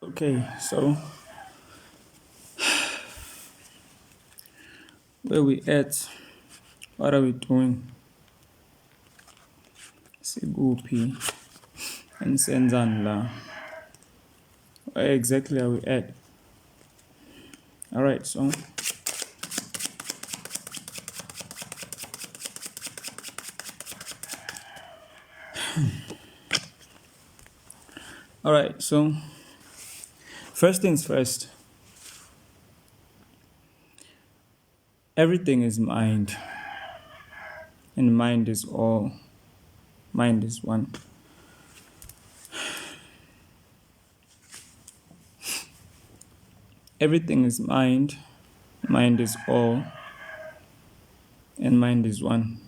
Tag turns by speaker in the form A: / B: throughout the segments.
A: Okay, so where we at? What are we doing? Siguphi and senzani la. Where exactly are we at? All right, so first things first. Everything is mind, and mind is all. Mind is one. Everything is mind. Mind is all, and mind is one,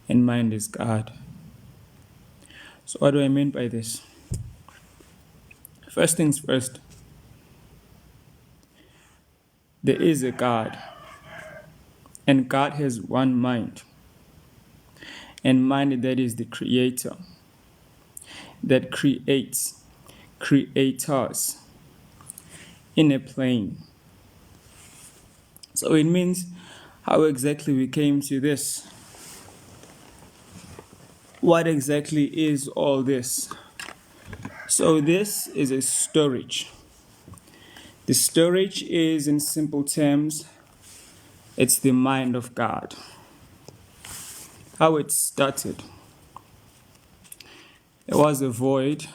A: and mind is God. So what do I mean by this? First things first. There is a God, and God has one mind, and mind that is the creator, that creates, creators in a plane. So it means how exactly we came to this. What exactly is all this? So this is a storage. The storage is, in simple terms, it's the mind of God. How it started. There was a void,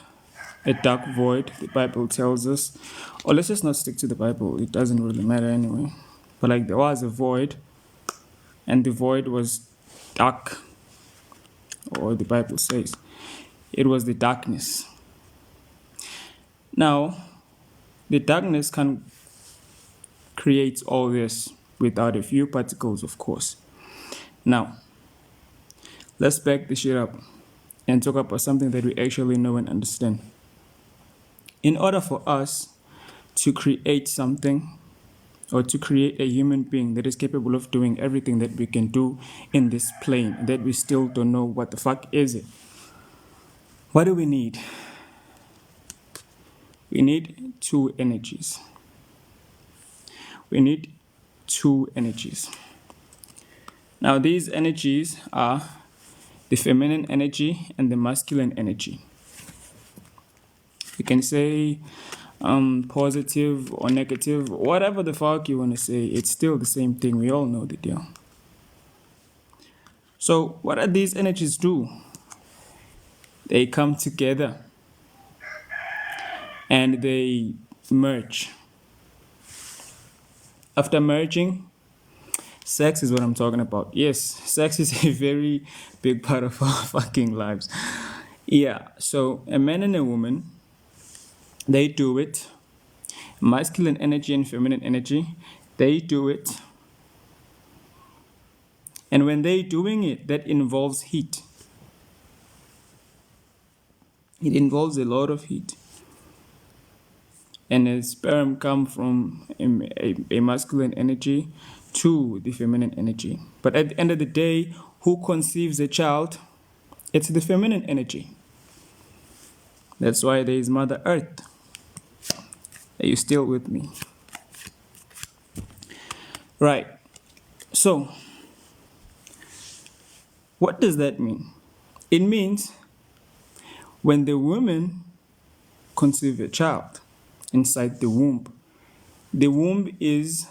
A: a dark void, the Bible tells us. Or let's just not stick to the Bible, it doesn't really matter anyway. But like there was a void, and the void was dark, or the Bible says. It was the darkness. Now, the darkness can create all this without a few particles, of course. Now, let's back this shit up and talk about something that we actually know and understand. In order for us to create something or to create a human being that is capable of doing everything that we can do in this plane, that we still don't know what the fuck is it, what do we need? We need two energies. We need two energies. Now, these energies are the feminine energy and the masculine energy. You can say positive or negative, whatever the fuck you want to say, it's still the same thing. We all know the deal. So, what do these energies do? They come together and they merge. After merging, sex is what I'm talking about. Yes, sex is a very big part of our fucking lives. Yeah, so a man and a woman, they do it. Masculine energy and feminine energy, they do it. And when they're doing it, that involves heat. It involves a lot of heat. And a sperm comes from a masculine energy to the feminine energy. But at the end of the day, who conceives a child? It's the feminine energy. That's why there is Mother Earth. Are you still with me? Right. So, what does that mean? It means when the woman conceives a child inside the womb is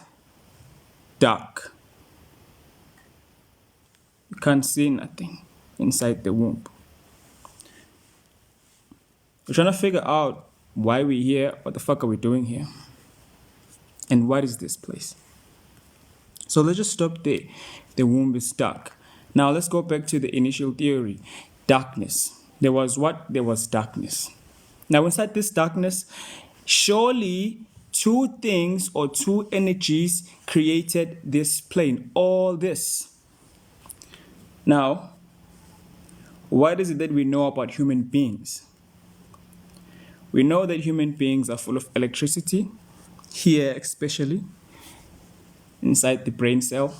A: dark. You can't see nothing inside the womb. We're trying to figure out why we're here, what the fuck are we doing here, and what is this place? So let's just stop there. The womb is dark. Now let's go back to the initial theory. Darkness. There was what? There was darkness. Now inside this darkness, surely two things or two energies created this plane, all this. Now, what is it that we know about human beings? We know that human beings are full of electricity, here especially, inside the brain cell.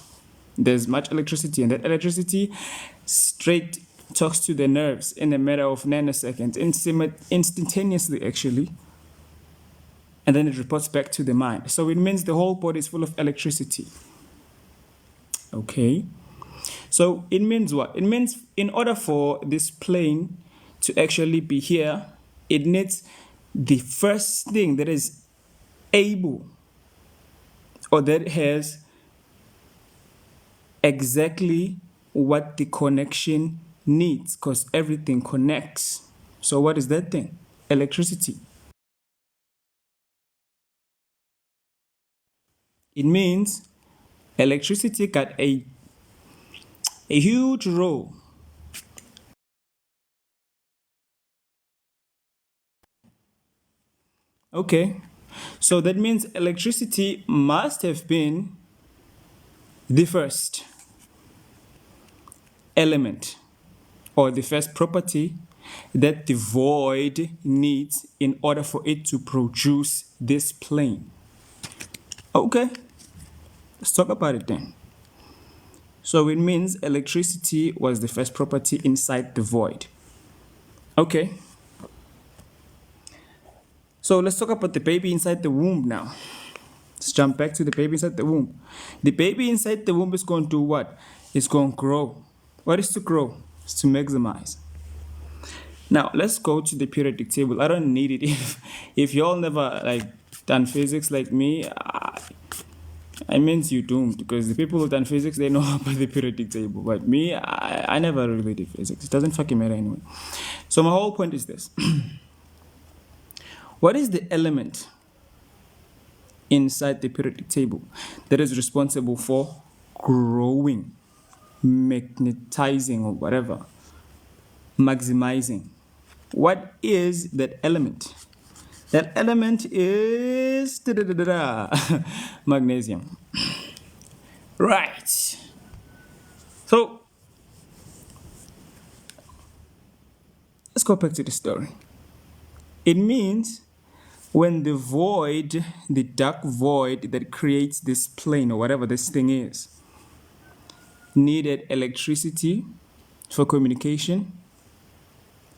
A: There's much electricity, and that electricity straight talks to the nerves in a matter of nanoseconds, instantaneously actually. and then it reports back to the mind. So it means the whole body is full of electricity. Okay. So it means what? It means in order for this plane to actually be here, it needs the first thing that is able or that has exactly what the connection needs, because everything connects. So what is that thing? Electricity. It means electricity got a huge role. Okay, so that means electricity must have been the first element or the first property that the void needs in order for it to produce this plane. Okay, let's talk about it then. So it means electricity was the first property inside the void. Okay. So let's talk about the baby inside the womb now. Let's jump back to the baby inside the womb. The baby inside the womb is going to do what? It's going to grow. What is to grow? It's to maximize. Now let's go to the periodic table. I don't need it. If y'all never done physics like me, I means you doomed, because the people who done physics, they know about the periodic table. But me, I never really did physics. It doesn't fucking matter anyway. So my whole point is this. What is the element inside the periodic table that is responsible for growing, magnetizing, or whatever, maximizing? What is that element? That element is magnesium. Right. So let's go back to the story. It means when the void, the dark void that creates this plane or whatever this thing is, needed electricity for communication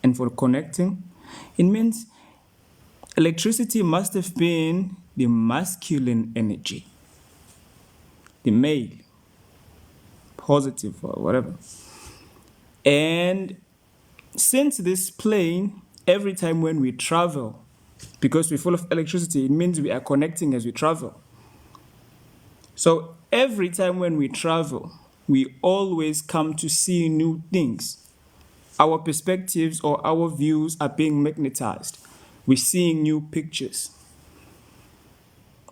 A: and for connecting, it means electricity must have been the masculine energy, the male, positive or whatever. And since this plane, every time when we travel, because we're full of electricity, it means we are connecting as we travel. So every time when we travel, we always come to see new things. Our perspectives or our views are being magnetized. We're seeing new pictures.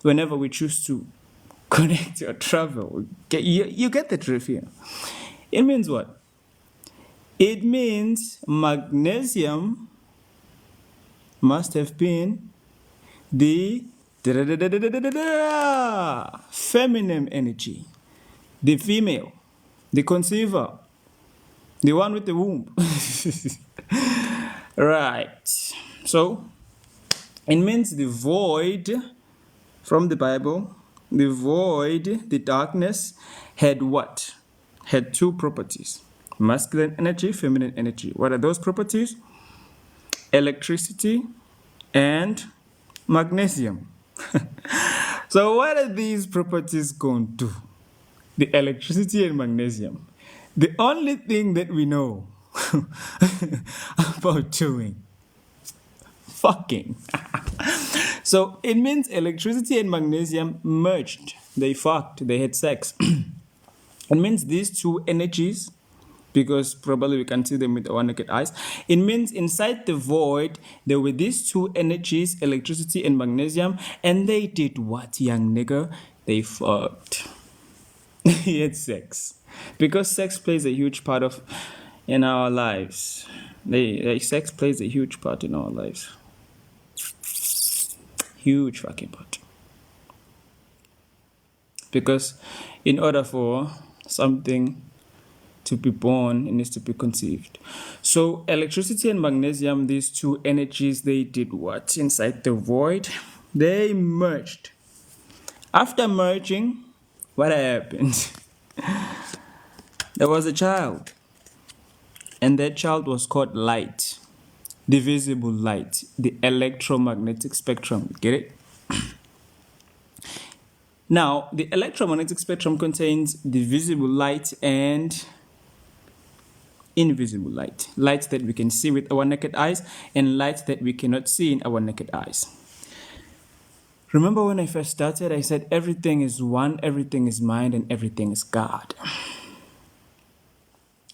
A: Whenever we choose to connect or travel, you get the drift here. It means what? It means magnesium must have been the feminine energy, the female, the conceiver, the one with the womb. Right. So it means the void from the Bible, the void, the darkness, had what? Had two properties: masculine energy, feminine energy. What are those properties? Electricity and magnesium. So what are these properties going to do? The electricity and magnesium. The only thing that we know about doing fucking. So it means electricity and magnesium merged. They fucked. They had sex. It means these two energies, because probably we can see them with our naked eyes. It means inside the void, there were these two energies, electricity and magnesium, and they did what, young nigga? They fucked. He had sex. Because sex plays a huge part in our lives. Sex plays a huge part in our lives. Huge fucking part. Because in order for something to be born, it needs to be conceived. So electricity and magnesium, these two energies, they did what? Inside the void, they merged. After merging, what happened? There was a child, and that child was called light, the visible light, the electromagnetic spectrum. Get it? Now, the electromagnetic spectrum contains the visible light and invisible light. Light that we can see with our naked eyes and light that we cannot see in our naked eyes. Remember when I first started, I said everything is one, everything is mind, and everything is God.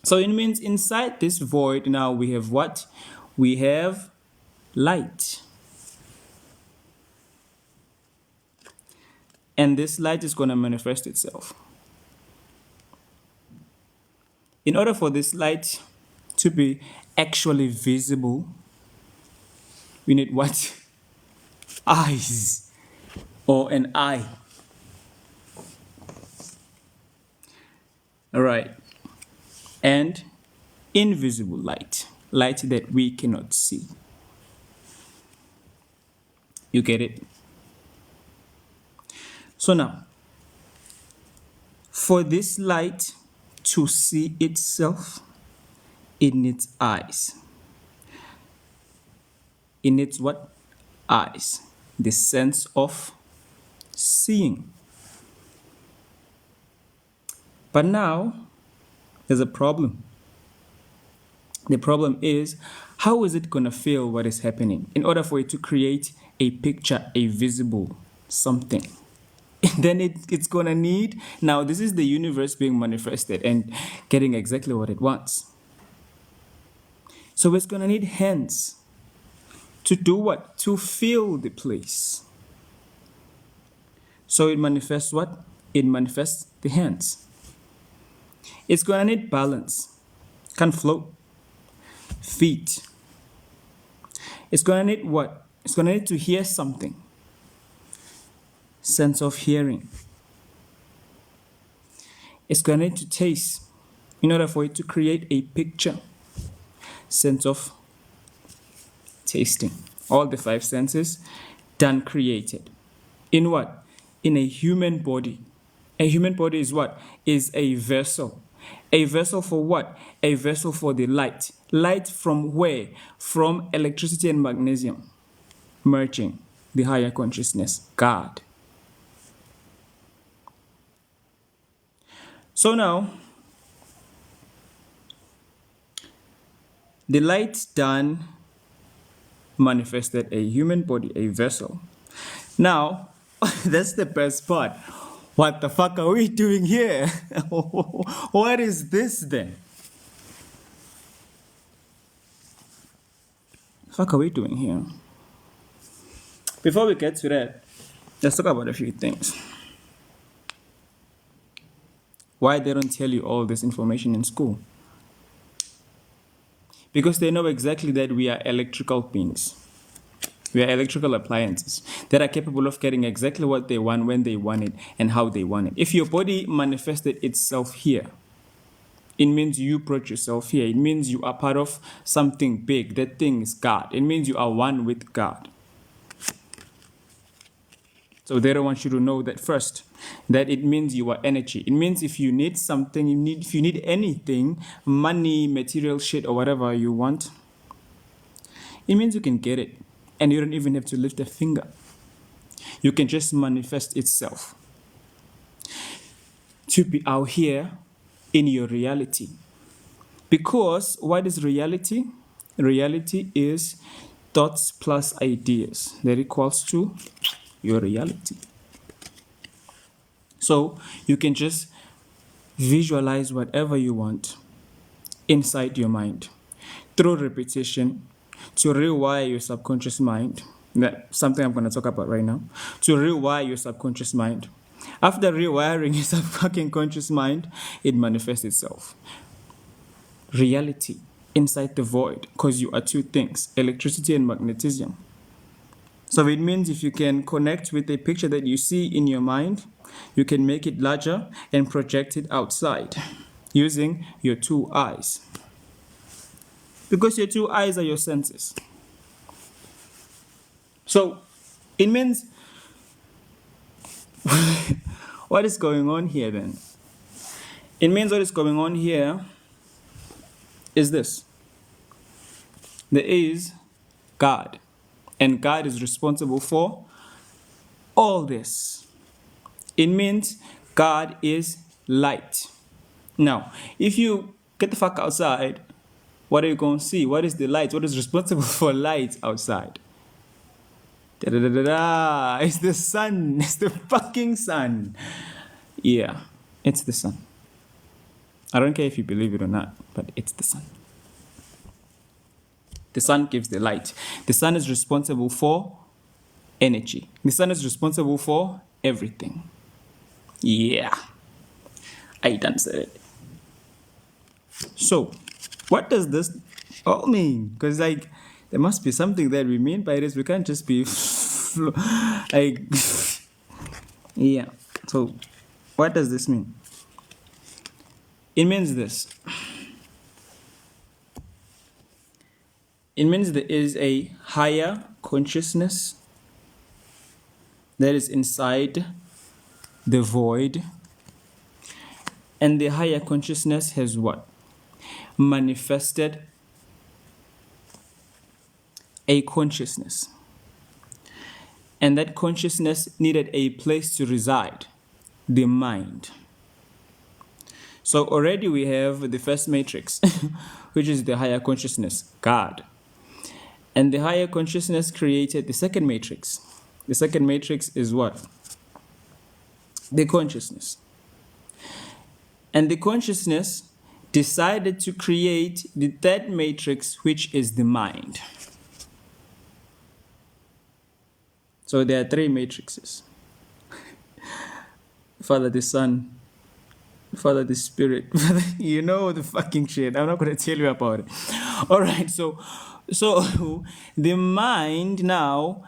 A: So it means inside this void now we have what? We have light. And this light is going to manifest itself. In order for this light to be actually visible, we need what? Eyes, or an eye. All right. And invisible light, light that we cannot see. You get it? So now, for this light to see itself, it needs eyes. It needs what? Eyes. The sense of seeing. But now, there's a problem. The problem is, how is it going to feel what is happening in order for it to create a picture, a visible something? Then it's going to need, now this is the universe being manifested and getting exactly what it wants. So it's going to need hands to do what? To feel the place. So it manifests what? It manifests the hands. It's going to need balance. Can't float. Feet. It's going to need what? It's going to need to hear something. Sense of hearing. It's going to need to taste in order for it to create a picture. Sense of tasting. All the 5 senses done created. In what? In a human body. A human body is what? Is a vessel. A vessel for what? A vessel for the light. Light from where? From electricity and magnesium. Merging the higher consciousness, God. So now, the light done manifested a human body, a vessel. Now, that's the best part. What the fuck are we doing here? What is this then? The fuck are we doing here? Before we get to that, let's talk about a few things. Why they don't tell you all this information in school? Because they know exactly that we are electrical beings. We are electrical appliances that are capable of getting exactly what they want, when they want it, and how they want it. If your body manifested itself here, it means you brought yourself here. It means you are part of something big. That thing is God. It means you are one with God. So they don't want you to know that first, that it means you are energy. It means if you need something, if you need anything, money, material shit, or whatever you want, it means you can get it. And you don't even have to lift a finger. You can just manifest itself to be out here in your reality. Because what is reality? Reality is thoughts plus ideas. That equals to your reality. So you can just visualize whatever you want inside your mind through repetition, to rewire your subconscious mind. That's something I'm going to talk about right now. To rewire your subconscious mind. After rewiring your subconscious mind, it manifests itself. Reality inside the void, because you are 2 things, electricity and magnetism. So it means if you can connect with a picture that you see in your mind, you can make it larger and project it outside using your 2 eyes. Because your 2 eyes are your senses. So it means, what is going on here then? It means what is going on here is this. There is God. And God is responsible for all this. It means God is light. Now, if you get the fuck outside, what are you going to see? What is the light? What is responsible for light outside? Da, da, da, da, da. It's the sun. It's the fucking sun. Yeah, it's the sun. I don't care if you believe it or not, but it's the sun. The sun gives the light. The sun is responsible for energy. The sun is responsible for everything. Yeah, I done said it. So, what does this all mean? Because like, there must be something that we mean by this. We can't just be like, yeah. So, what does this mean? It means this. It means there is a higher consciousness that is inside the void. And the higher consciousness has what? Manifested a consciousness. And that consciousness needed a place to reside, the mind. So already we have the first matrix, which is the higher consciousness, God. And the higher consciousness created the second matrix. The second matrix is what? The consciousness. And the consciousness decided to create the third matrix, which is the mind. So there are three matrices. Father, the Son, Father, the Spirit. You know the fucking shit. I'm not going to tell you about it. All right, so the mind now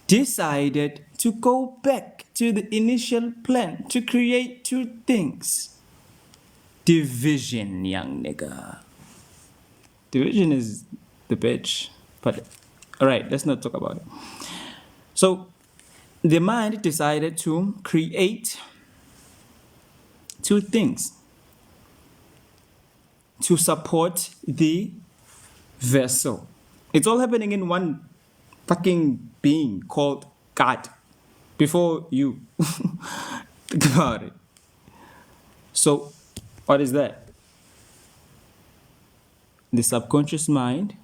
A: decided to go back to the initial plan to create two things. Division, young nigga. Division is the bitch. But, all right, let's not talk about it. So, the mind decided to create two things to support the vessel. It's all happening in one fucking being called God before you. Think about it. So, what is that? The subconscious mind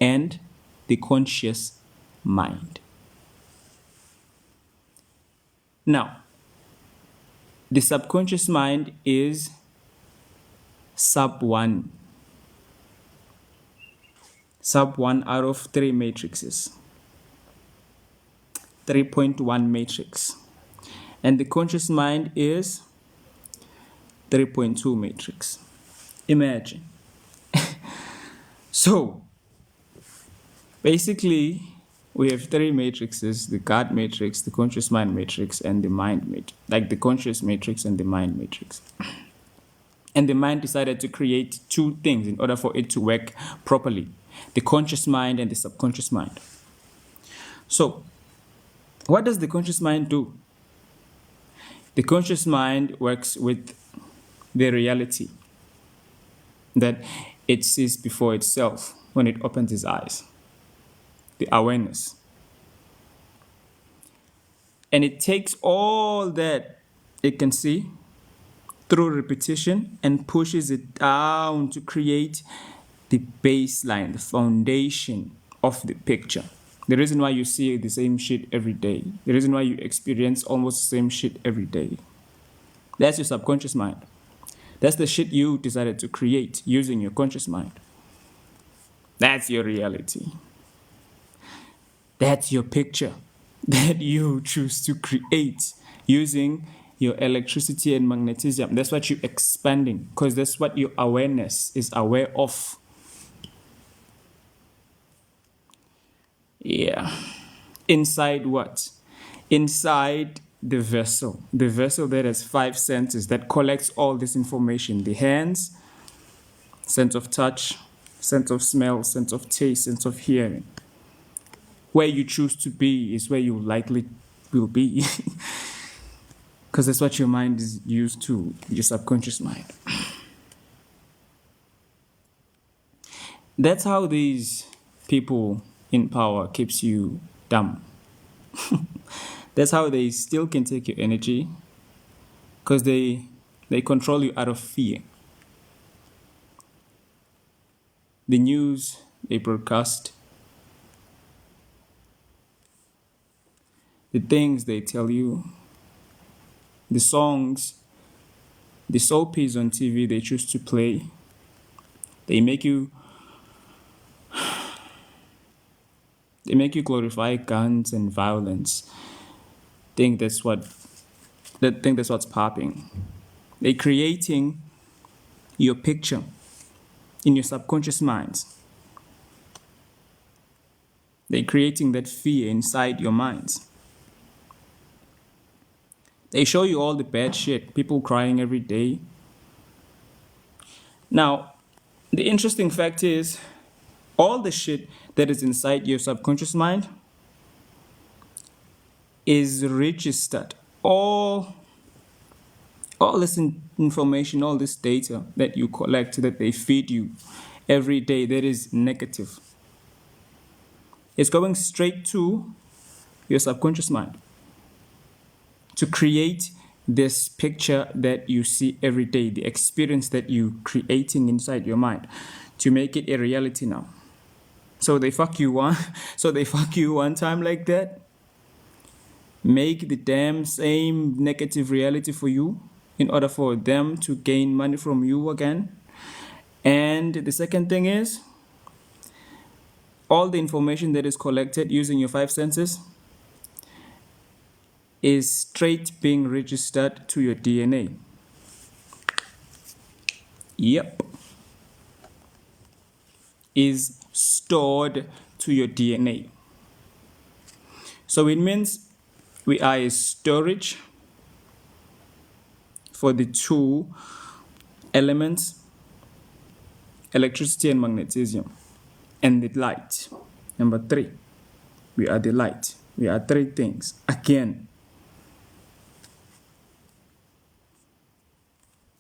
A: and the conscious mind. Now, the subconscious mind is sub 1. Sub 1 out of 3 matrices. 3.1 matrix. And the conscious mind is 3.2 matrix. Imagine. So, basically, we have 3 matrices, the God matrix, the conscious mind matrix, and the mind matrix. Like the conscious matrix and the mind matrix. And the mind decided to create two things in order for it to work properly. The conscious mind and the subconscious mind. So, what does the conscious mind do? The conscious mind works with the reality that it sees before itself when it opens its eyes. The awareness. And it takes all that it can see through repetition and pushes it down to create the baseline, the foundation of the picture. The reason why you see the same shit every day, the reason why you experience almost the same shit every day, that's your subconscious mind. That's the shit you decided to create using your conscious mind. That's your reality. That's your picture that you choose to create using your electricity and magnetism. That's what you're expanding, because that's what your awareness is aware of. Yeah. Inside what? Inside the vessel. The vessel that has 5 senses that collects all this information. The hands, sense of touch, sense of smell, sense of taste, sense of hearing. Where you choose to be is where you likely will be. Because that's what your mind is used to, your subconscious mind. That's how these people in power keeps you dumb. That's how they still can take your energy, because they control you out of fear. The news they broadcast, the things they tell you, the songs, the soapies on TV they choose to play, they make you glorify guns and violence. Think that's what's popping. They're creating your picture in your subconscious minds. They're creating that fear inside your minds. They show you all the bad shit, people crying every day. Now, the interesting fact is, all the shit that is inside your subconscious mind is registered. All this information, all this data that you collect, that they feed you every day, that is negative. It's going straight to your subconscious mind to create this picture that you see every day, the experience that you're creating inside your mind, to make it a reality now. So they fuck you one time like that, make the damn same negative reality for you in order for them to gain money from you again. And the second thing is, all the information that is collected using your 5 senses is straight being registered to your DNA. Yep. Is stored to your DNA. So it means we are a storage for the 2 elements, electricity and magnesium, and the light. Number 3, we are the light. We are 3 things. Again.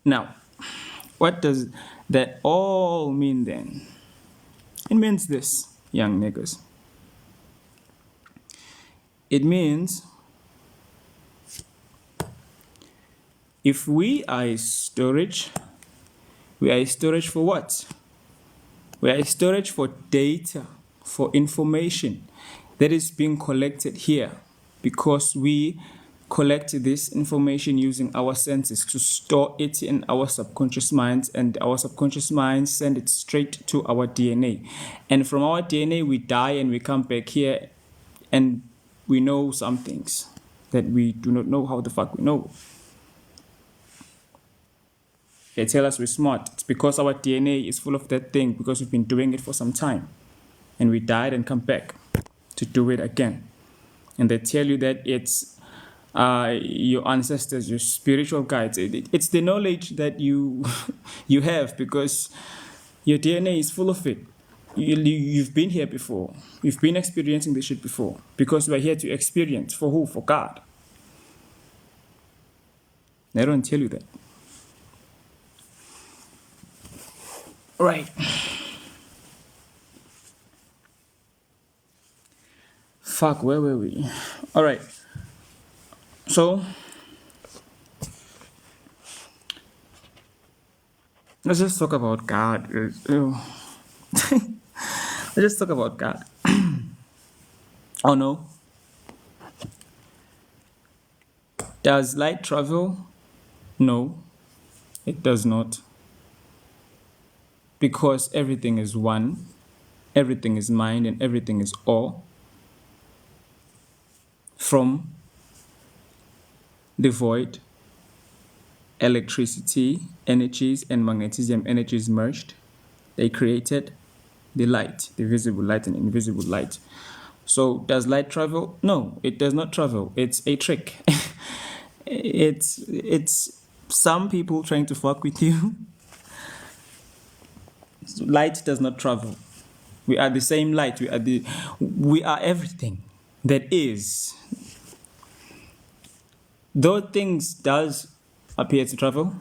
A: Now, what does that all mean then? It means this, young niggas. It means if we are a storage, we are a storage for what? We are a storage for data, for information that is being collected here, because we collect this information using our senses to store it in our subconscious minds, and our subconscious minds send it straight to our DNA. And from our DNA, we die and we come back here and we know some things that we do not know how the fuck we know. They tell us we're smart. It's because our DNA is full of that thing, because we've been doing it for some time. And we died and come back to do it again. And they tell you that it's your ancestors, your spiritual guides. It's the knowledge that you have, because your DNA is full of it. You've been here before. You've been experiencing this shit before, because we're here to experience. For who? For God. They don't tell you that. Right. Fuck, where were we? All right. So, let's just talk about God. Let's just talk about God. Oh no. Does light travel? No, it does not. Because everything is one, everything is mind, and everything is all. From the void, electricity energies and magnesium energies merged. They created the light, the visible light and invisible light. So does light travel? No, it does not travel. It's a trick. It's some people trying to fuck with you. Light does not travel. We are the same light. We are everything that is. Though things does appear to travel,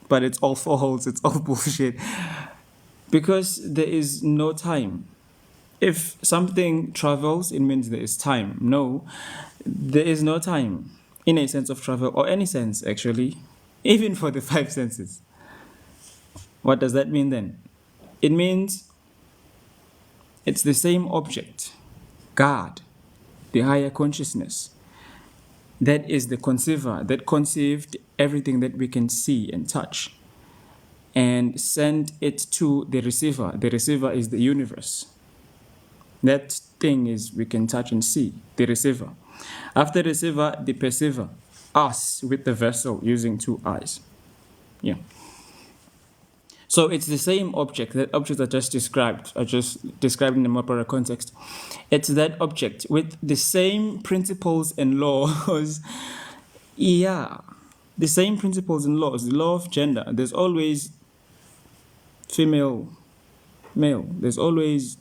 A: but it's all false, it's all bullshit. Because there is no time. If something travels, it means there is time. No, There is no time in a sense of travel, or any sense actually, even for the five senses. What does that mean then? It means it's the same object, God, the higher consciousness. That is the conceiver that conceived everything that we can see and touch and sent it to the receiver. The receiver is the universe. That thing is we can touch and see, the receiver. After receiver, the perceiver, us with the vessel using two eyes. Yeah. So it's the same object. That object I just described in a more broader context. It's that object with the same principles and laws. Yeah, the same principles and laws. The law of gender. There's always female, male. There's always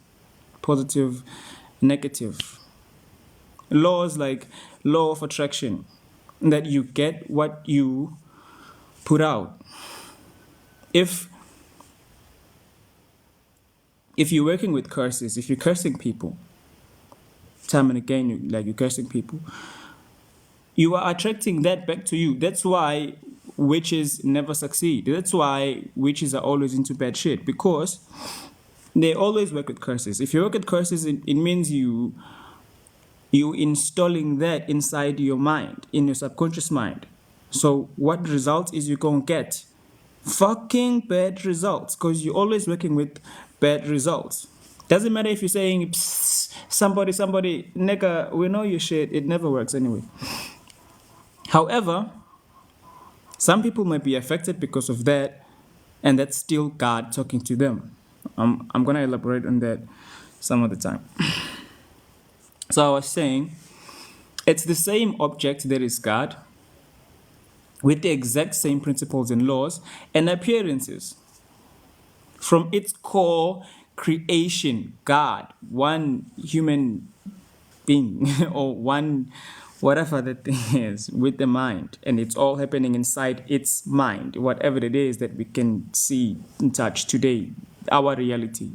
A: positive, negative. Laws like law of attraction, that you get what you put out. If you're working with curses, if you're cursing people, time and again, you're cursing people, you are attracting that back to you. That's why witches never succeed. That's why witches are always into bad shit, because they always work with curses. If you work with curses, it means you installing that inside your mind, in your subconscious mind. So what result is you gonna get? Fucking bad results, because you're always working with bad results. Doesn't matter if you're saying somebody, nigga, we know your shit. It never works anyway. However, some people might be affected because of that, and that's still God talking to them. I'm gonna elaborate on that some other time. So I was saying, it's the same object that is God, with the exact same principles and laws and appearances. From its core creation, God, one human being or one whatever that thing is with the mind, and it's all happening inside its mind, whatever it is that we can see and touch today. Our reality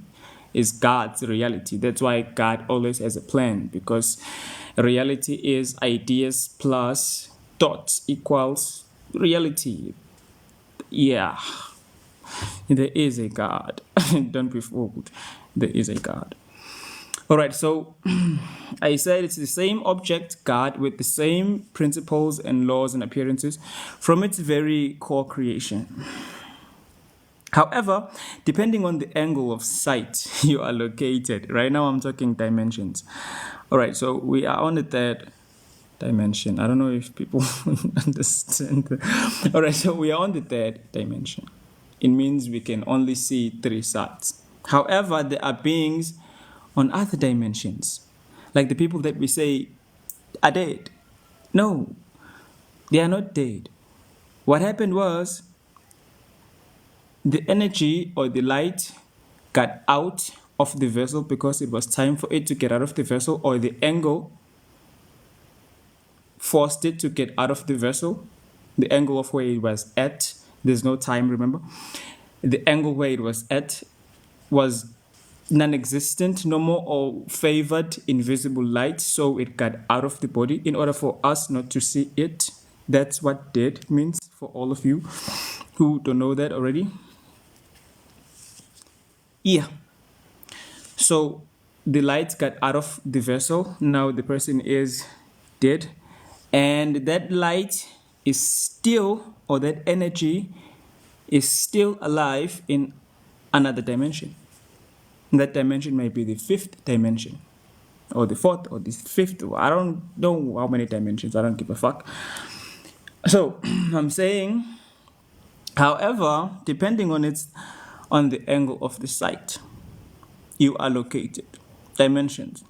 A: is God's reality. That's why God always has a plan, because reality is ideas plus thoughts equals reality. Yeah. There is a God. Don't be fooled. There is a God. All right, so I said it's the same object, God, with the same principles and laws and appearances from its very core creation. However, depending on the angle of sight you are located, right now I'm talking dimensions. All right, so we are on the third dimension. I don't know if people understand. All right, so we are on the third dimension. It means we can only see three sides. However, there are beings on other dimensions, like the people that we say are dead. No, they are not dead. What happened was the energy or the light got out of the vessel because it was time for it to get out of the vessel, or the angle forced it to get out of the vessel. The angle of where it was at, there's no time, remember? The angle where it was at was non-existent, no more, or favored invisible light, so it got out of the body in order for us not to see it. That's what dead means for all of you who don't know that already. Yeah. So the light got out of the vessel. Now the person is dead, and that light is still, or that energy is still alive in another dimension. That dimension may be the fifth dimension, or the fourth, or the fifth. I don't know how many dimensions. I don't give a fuck. So I'm saying, however, depending on the angle of the sight you are located, dimensions,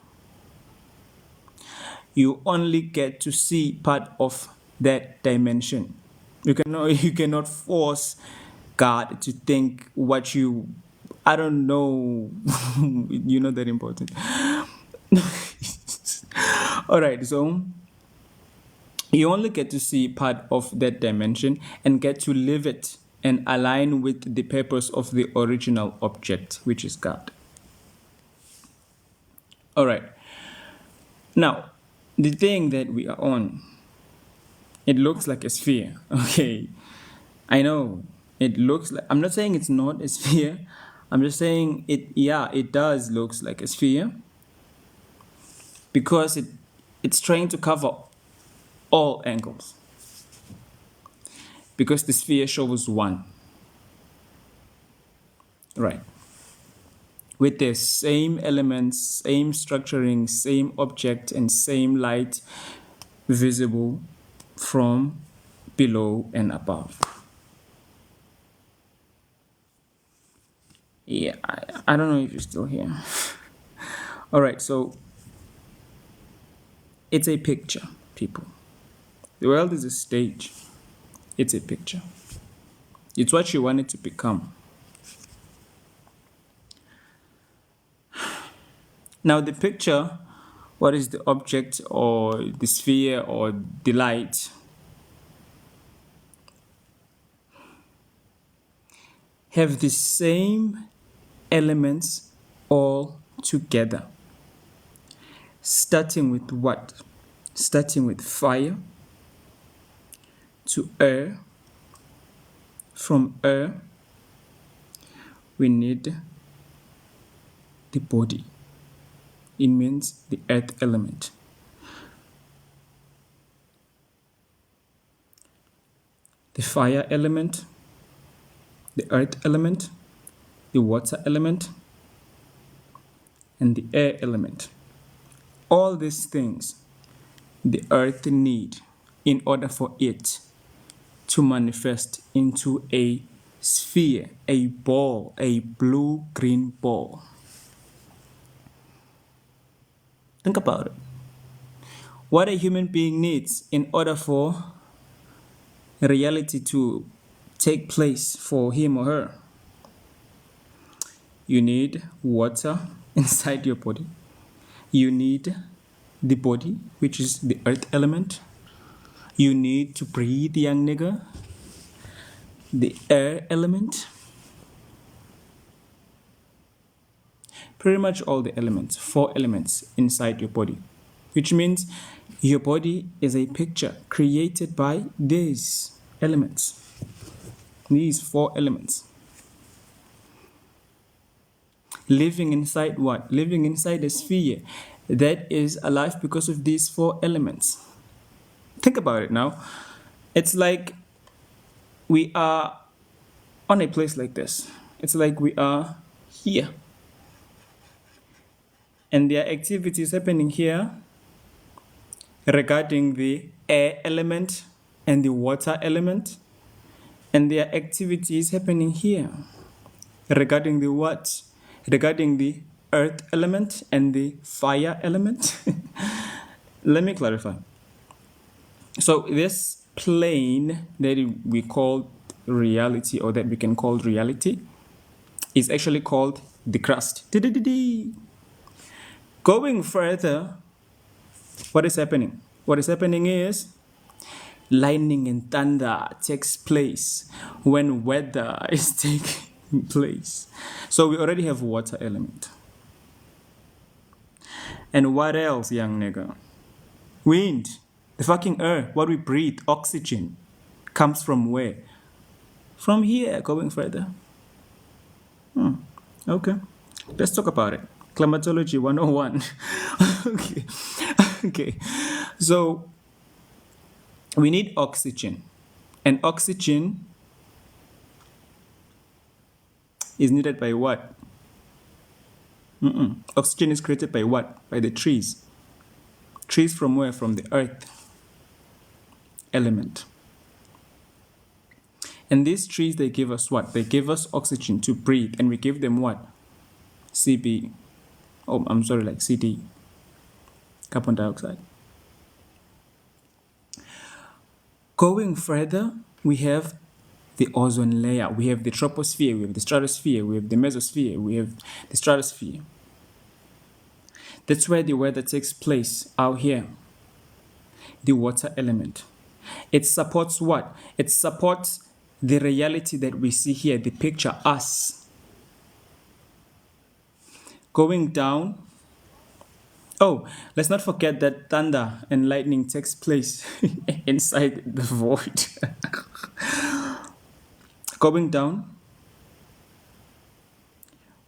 A: you only get to see part of that dimension. You cannot force God to think what you, I don't know, you're not that important. All right, so you only get to see part of that dimension and get to live it and align with the purpose of the original object, which is God. All right. Now, the thing that we are on, it looks like a sphere. Okay, I know it looks like, I'm not saying it's not a sphere, I'm just saying it does looks like a sphere, because it's trying to cover all angles, because the sphere shows one, right, with the same elements, same structuring, same object, and same light visible from below and above. Yeah, I don't know if you're still here. All right, so it's a picture, people. The world is a stage. It's a picture. It's what you want it to become. Now, the picture, what is the object or the sphere or the light, have the same elements all together. Starting with what? Starting with fire to air. From air, we need the body. It means the earth element. The fire element, the earth element, the water element, and the air element. All these things the earth need in order for it to manifest into a sphere, a ball, a blue-green ball. Think about it. What a human being needs in order for reality to take place for him or her. You need water inside your body. You need the body, which is the earth element. You need to breathe, young nigga. The air element. Pretty much all the elements, 4 elements inside your body, which means your body is a picture created by these elements, these 4 elements. Living inside what? Living inside a sphere that is alive because of these 4 elements. Think about it now. It's like we are on a place like this. It's like we are here. And there are activities happening here regarding the air element and the water element. And there are activities happening here regarding the what? Regarding the earth element and the fire element. Let me clarify. So this plane that we call reality, or that we can call reality, is actually called the crust. Going further, what is happening? What is happening is lightning and thunder takes place when weather is taking place. So we already have water element. And what else, young nigga? Wind. The fucking air, what we breathe, oxygen, comes from where? From here, going further. Okay, let's talk about it. Climatology 101. Okay. So, we need oxygen. And oxygen is needed by what? Oxygen is created by what? By the trees. Trees from where? From the earth element. And these trees, they give us what? They give us oxygen to breathe, and we give them what? CD, carbon dioxide. Going further, we have the ozone layer, we have the troposphere, we have the stratosphere, we have the mesosphere, we have the stratosphere. That's where the weather takes place out here. The water element. It supports what? It supports the reality that we see here, the picture, us. Going down, Oh, let's not forget that thunder and lightning takes place inside the void. Going down,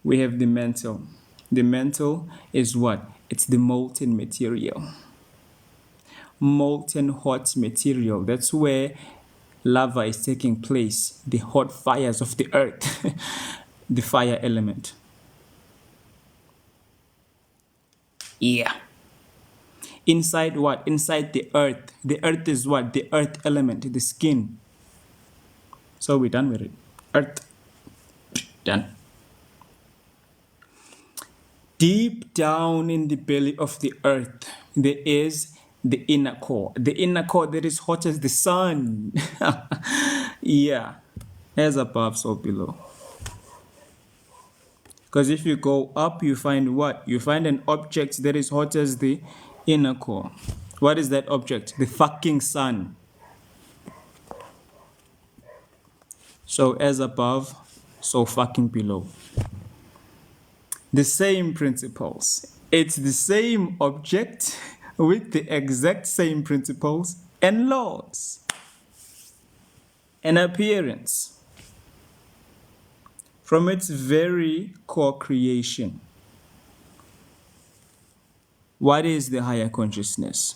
A: we have the mantle. The mantle is what? It's the molten material. Molten hot material. That's where lava is taking place. The hot fires of the earth. The fire element. Yeah. Inside what? Inside the earth. The earth is what? The earth element, the skin. So we're done with it. Earth. Done. Deep down in the belly of the earth, there is the inner core. The inner core that is hot as the sun. Yeah. As above, so below. Because if you go up, you find what? You find an object that is hot as the inner core. What is that object? The fucking sun. So as above, so fucking below. The same principles. It's the same object with the exact same principles and laws and appearance. From its very core creation. What is the higher consciousness?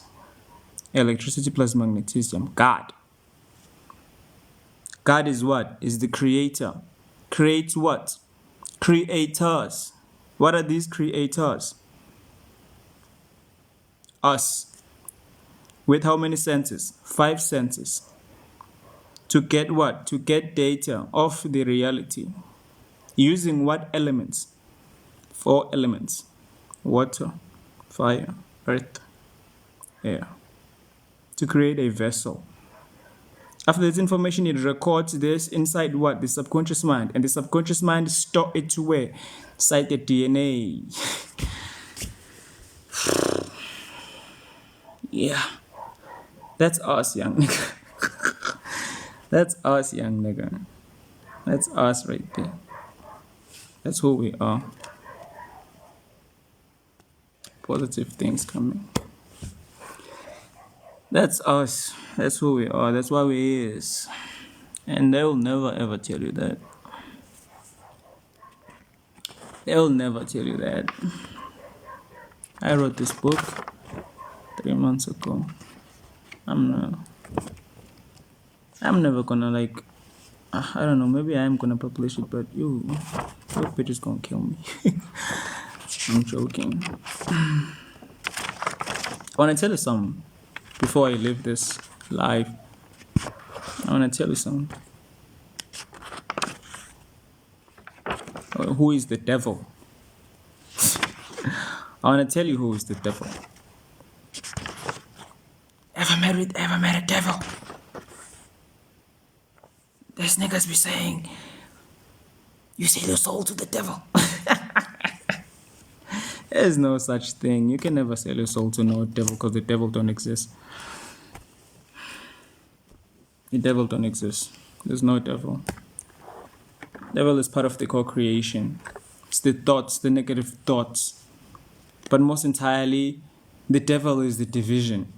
A: Electricity plus magnetism. God. God is what? Is the creator. Creates what? Creators. What are these creators? Us. With how many senses? 5 senses. To get what? To get data of the reality. Using what elements? 4 elements. Water, fire, earth, air. To create a vessel. After this information, it records this inside what? The subconscious mind. And the subconscious mind store it to where? Inside the DNA. Yeah. That's us, young nigga. That's us, young nigga. That's us right there. That's who we are. Positive things coming. That's us. That's who we are. That's what we is. And they will never ever tell you that. They will never tell you that. I wrote this book 3 months ago. I'm never gonna like, I don't know, maybe I am gonna publish it, but your bitch is gonna kill me. I'm joking. I wanna tell you something before I leave this live. I wanna tell you something. Who is the devil? I wanna tell you who is the devil. Ever met a devil? These niggas be saying, you sell your soul to the devil. There's no such thing. You can never sell your soul to no devil because the devil don't exist. The devil don't exist. There's no devil. Devil is part of the co-creation. It's the thoughts, the negative thoughts. But most entirely, the devil is the division.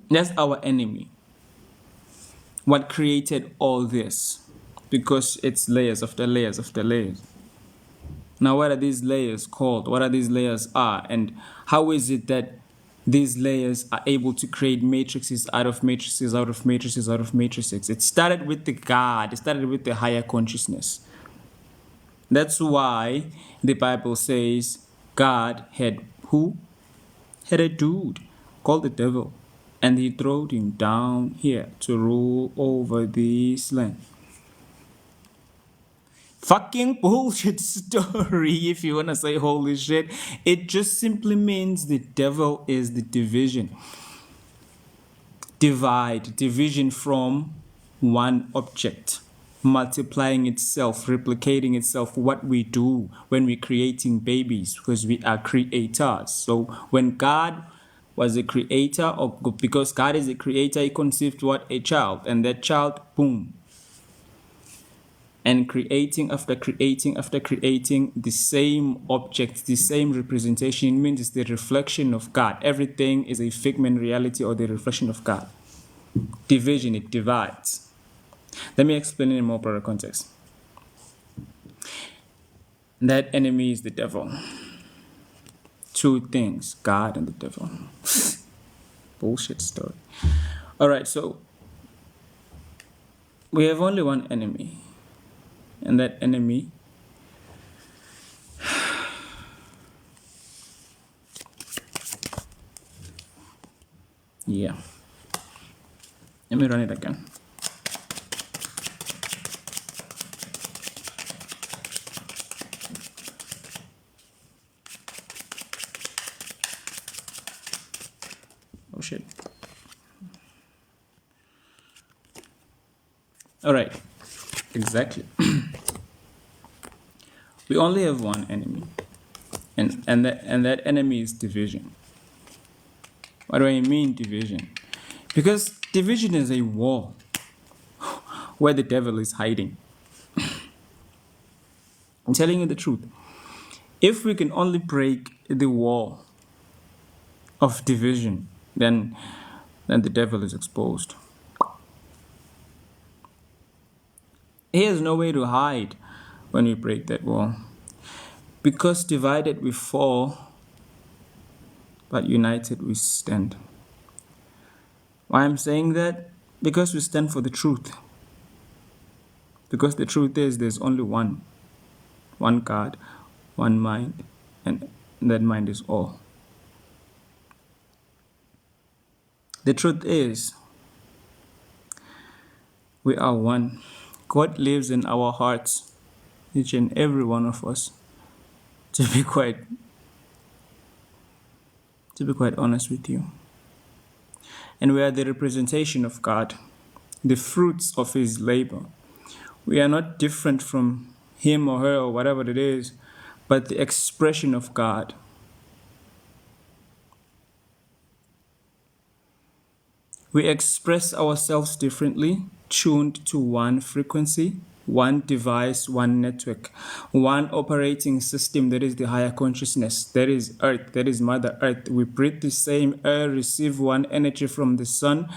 A: That's our enemy. What created all this? Because it's layers after layers after layers. Now, what are these layers called? What are these layers are? And how is it that these layers are able to create matrices out of matrices, out of matrices, out of matrices? It started with the God. It started with the higher consciousness. That's why the Bible says God had who? Had a dude called the devil. And he threw him down here to rule over this land. Fucking bullshit story, if you want to say holy shit. It just simply means the devil is the division. Division from one object. Multiplying itself, replicating itself, what we do when we're creating babies, because we are creators. So when God was a creator, or because God is a creator, he conceived what? A child. And that child, boom. and creating after creating after creating the same object, the same representation. It means it's the reflection of God. Everything is a figment reality or the reflection of God. Division, it divides. Let me explain in a more broader context. That enemy is the devil. Two things, God and the devil. Bullshit story. All right, so we have only one enemy, and that enemy yeah. Let me run it again. Oh shit. All right, exactly. We only have one enemy, and that enemy is division. What do I mean division? Because division is a wall where the devil is hiding. I'm telling you the truth. If we can only break the wall of division, then the devil is exposed. He has no way to hide when we break that wall. Because divided we fall, but united we stand. Why I'm saying that? Because we stand for the truth. Because the truth is there's only one God, one mind, and that mind is all. The truth is, we are one. God lives in our hearts, each and every one of us. To be quite honest with you. And we are the representation of God, the fruits of His labor. We are not different from him or her or whatever it is, but the expression of God. We express ourselves differently, tuned to one frequency, one device, one network, one operating system that is the higher consciousness, that is Earth, that is Mother Earth. We breathe the same air, receive one energy from the sun,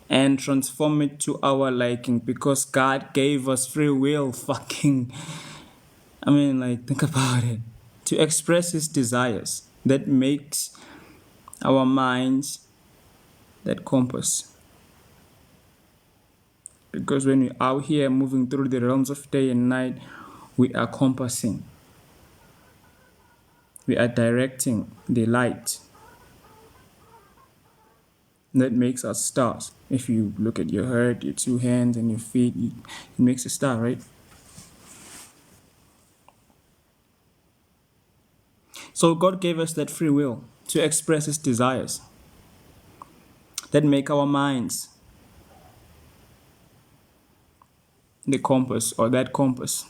A: and transform it to our liking because God gave us free will. Think about it. To express His desires, that makes our minds that compass. Because when we're out here moving through the realms of day and night, we are compassing. We are directing the light. That makes us stars. If you look at your head, your two hands, and your feet, it makes a star, right? So God gave us that free will to express His desires that make our minds the compass or that compass.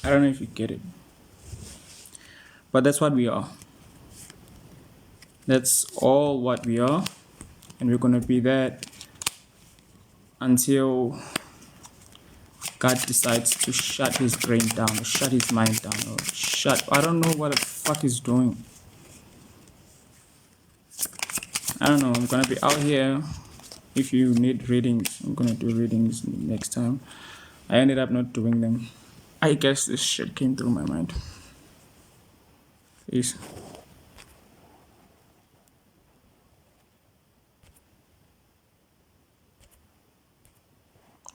A: I don't know if you get it. But that's what we are. That's all what we are. And we're going to be that until God decides to shut His brain down, or shut His mind down, or I don't know what the fuck He's doing. I don't know. I'm going to be out here. If you need readings, I'm going to do readings next time. I ended up not doing them. I guess this shit came through my mind. Peace.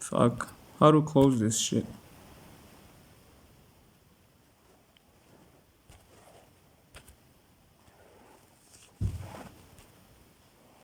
A: Fuck. How to close this shit?